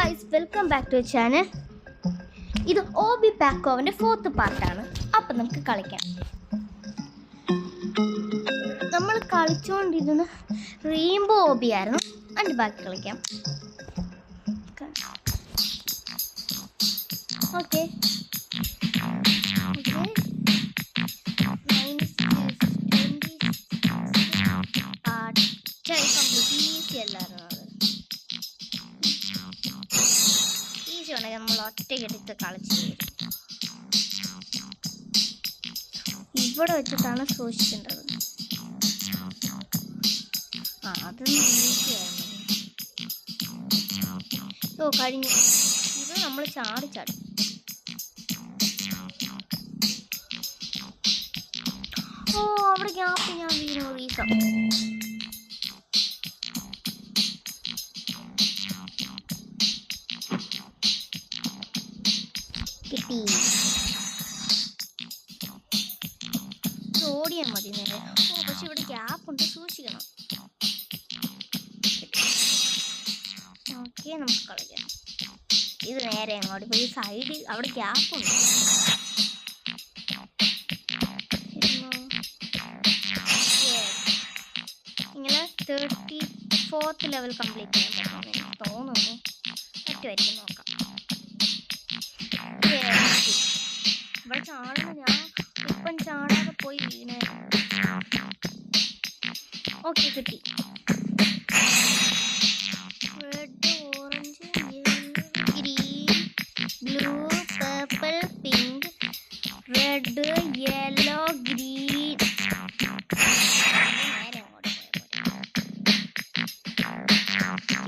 guys, welcome back to our channel. ഇത് OB പാക്കോവിൻ്റെ 4th പാർട്ടാണ്. അപ്പം നമുക്ക് കളിക്കാം. നമ്മൾ കളിച്ചുകൊണ്ടിരുന്ന റെയിൻബോ OB ആയിരുന്നു. അതിൻ്റെ ബാക്കി കളിക്കാം. ഓക്കെ നമ്മൾ ഒറ്റയ്ക്കെടുത്ത് കളിച്ച് ഇവിടെ വെച്ചിട്ടാണ് സൂക്ഷിക്കേണ്ടത്. അതൊന്നും ഈസിയായിരുന്നു. കഴിഞ്ഞു. ഇത് നമ്മൾ ചാടി അവിടെ ഗ്യാപ്പ് ഞാൻ വീണു. റീസം കിട്ടി. ഓടിയാൽ മതി നേരെ. പക്ഷെ ഇവിടെ ഗ്യാപ്പുണ്ട്, സൂക്ഷിക്കണം. ഓക്കെ, നമുക്ക് കളിക്കാം. ഇത് നേരെ അങ്ങോട്ട് പോയി സൈഡിൽ അവിടെ ഗ്യാപ്പുണ്ട്. ഇങ്ങനെ 34th ലെവൽ കംപ്ലീറ്റ് ചെയ്യാൻ പറ്റുമെന്ന് എനിക്ക് തോന്നുന്നു. പറ്റുമായിരിക്കും, നോക്കാം. ഇവിടെ ചാടുന്ന ഞാൻ ഇപ്പം ചാടാതെ പോയി വീണേ. ഓക്കെ, കിട്ടി. Red, orange, green, blue, purple, pink, red, yellow, green. നേരെ അങ്ങോട്ട്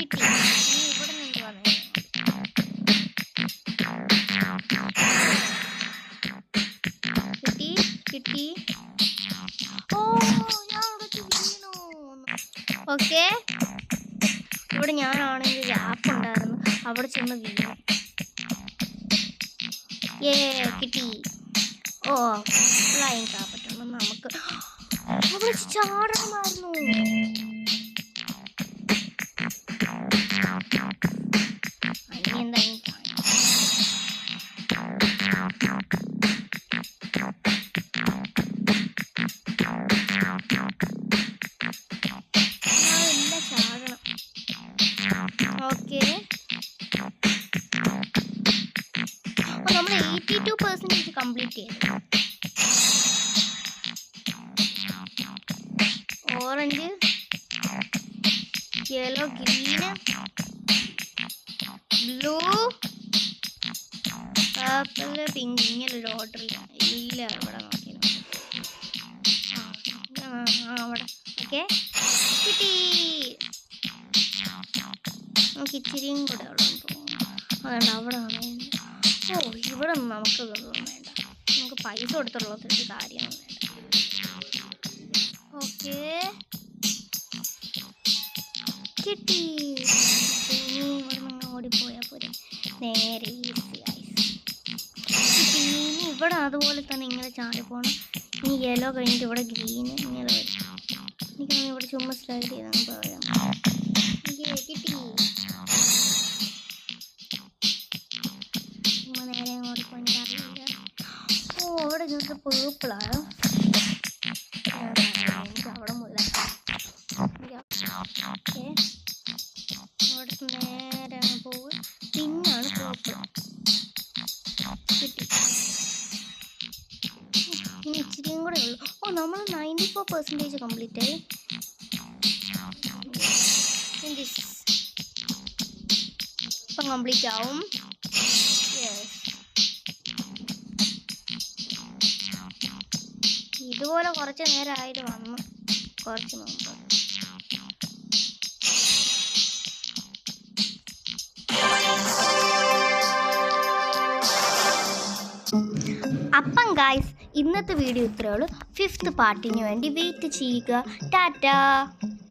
കിട്ടി. ഇനി ഇവിടെ നിന്ന് വന്നേ. കിട്ടി. ഞാൻ അവിടെ വീണു. ഓക്കെ, ഇവിടെ ഞാനാണെങ്കിൽ ഗ്യാപ്പ് ഉണ്ടായിരുന്നു, അവിടെ ചെന്ന് വീണു. കിട്ടി. ഫ്ലൈങ് കാപ്പറ്റുണ്ട്. നമുക്ക് അവിടെ ചാടണമായിരുന്നു. ഇനി എന്തായാലും നമ്മൾ 82% കംപ്ലീറ്റ് ചെയ്തു. Orange, yellow, green, blue, purple, pink. ഇങ്ങനൊരു ഓർഡറില്ല. ഇല്ല, ഇവിടെ നോക്കി അവിടെ. ഓക്കെ, കിട്ടി. നമുക്ക് ഇച്ചിരിയും കൂടെ ഉള്ളതെന്ന് തോന്നുന്നു. അതുകൊണ്ട് അവിടെ ഇവിടെ ഒന്നും നമുക്ക് ഇതൊന്നും വേണ്ട. നമുക്ക് പൈസ കൊടുത്തുള്ളതൊരു കാര്യമൊന്നും വേണ്ട. ഓക്കെ, കിട്ടി. ഇനി ഇവിടെ നിന്ന് ഓടിപ്പോയാൽ പോരെ. നേരെ ഈസിയായി കിട്ടി. ഇനി ഇവിടെ അതുപോലെ തന്നെ ഇങ്ങനെ ചാടി പോകണം. ഇനി യെല്ലോ കഴിഞ്ഞിട്ട് ഇവിടെ ഗ്രീൻ ഇങ്ങനെ വരും. എനിക്ക് ഇവിടെ ചുമ്മാ സ്ലൈഡ് ചെയ്താൽ പോയാൽ കിട്ടി. നേരെ അങ്ങോട്ട് പോയി അറിയില്ല. അവിടെ ഞങ്ങൾക്ക് പേപ്പിളാണ്. എനിക്ക് അവിടെ മുതൽ അവിടെ നേരെ പോകും. പിന്നാണ് പേപ്പിൾ. കിട്ടി. ഇനി ഇച്ചിരിയും കൂടെ ഉള്ളു. നമ്മൾ 94% കംപ്ലീറ്റ് ആയി. ഇപ്പം കംപ്ലീറ്റ് ആവും. ഇതുപോലെ കുറച്ച് നേരമായിട്ട് വന്നു, കുറച്ച് മുമ്പ്. അപ്പം ഗായ്സ്, ഇന്നത്തെ വീഡിയോ ഇത്രയേ ഉള്ളൂ. 5th പാർട്ടിന് വേണ്ടി വെയിറ്റ് ചെയ്യുക. ടാറ്റാ.